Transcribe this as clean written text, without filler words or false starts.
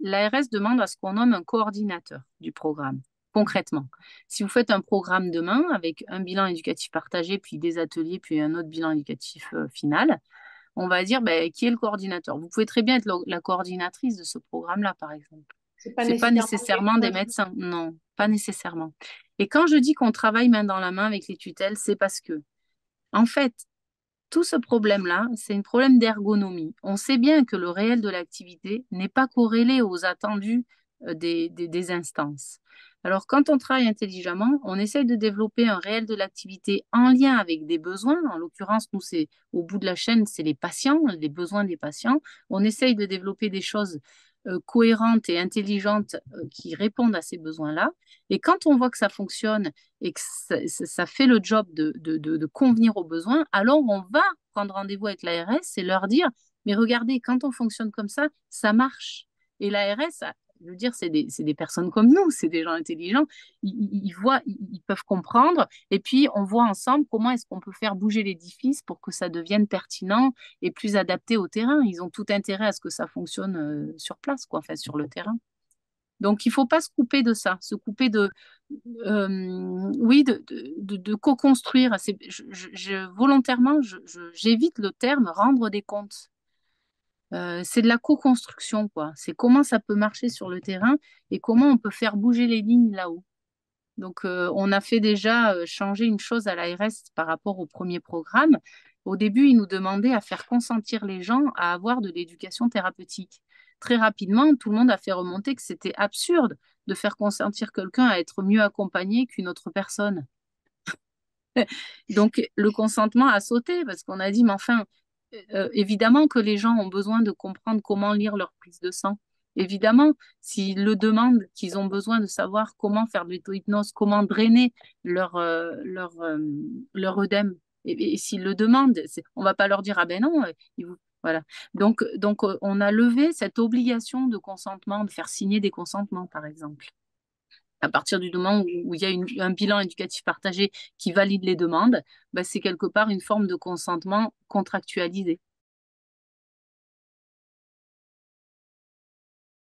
l'ARS demande à ce qu'on nomme un coordinateur du programme, concrètement. Si vous faites un programme demain avec un bilan éducatif partagé, puis des ateliers, puis un autre bilan éducatif final, on va dire ben, qui est le coordinateur. Vous pouvez très bien être la coordinatrice de ce programme-là, par exemple. C'est pas C'est pas nécessairement nécessairement des quelqu'un. médecins, non, pas nécessairement. Et quand je dis qu'on travaille main dans la main avec les tutelles, c'est parce que, en fait, tout ce problème-là, c'est un problème d'ergonomie. On sait bien que le réel de l'activité n'est pas corrélé aux attendus des instances. Alors, quand on travaille intelligemment, on essaye de développer un réel de l'activité en lien avec des besoins. En l'occurrence, nous, c'est au bout de la chaîne, c'est les patients, les besoins des patients. On essaye de développer des choses cohérentes et intelligentes qui répondent à ces besoins-là. Et quand on voit que ça fonctionne et que ça fait le job de convenir aux besoins, alors on va prendre rendez-vous avec l'ARS et leur dire, mais regardez, quand on fonctionne comme ça marche. Et l'ARS, je veux dire, c'est des personnes comme nous, c'est des gens intelligents, ils voient, ils peuvent comprendre, et puis on voit ensemble comment est-ce qu'on peut faire bouger l'édifice pour que ça devienne pertinent et plus adapté au terrain. Ils ont tout intérêt à ce que ça fonctionne sur place, quoi, enfin sur le terrain. Donc, il ne faut pas se couper de ça, se couper oui, de co-construire. Volontairement, j'évite le terme rendre des comptes. C'est de la co-construction, quoi. C'est comment ça peut marcher sur le terrain et comment on peut faire bouger les lignes là-haut. Donc, on a fait déjà changer une chose à l'ARS par rapport au premier programme. Au début, ils nous demandaient à faire consentir les gens à avoir de l'éducation thérapeutique. Très rapidement, tout le monde a fait remonter que c'était absurde de faire consentir quelqu'un à être mieux accompagné qu'une autre personne. Donc, le consentement a sauté parce qu'on a dit, mais enfin, évidemment que les gens ont besoin de comprendre comment lire leur prise de sang. Évidemment, s'ils le demandent, qu'ils ont besoin de savoir comment faire de l'auto-hypnose, comment drainer leur œdème. Et s'ils le demandent, on ne va pas leur dire, ah ben non, voilà. Donc, on a levé cette obligation de consentement, de faire signer des consentements, par exemple. À partir du moment où il y a un bilan éducatif partagé qui valide les demandes, ben, c'est quelque part une forme de consentement contractualisé.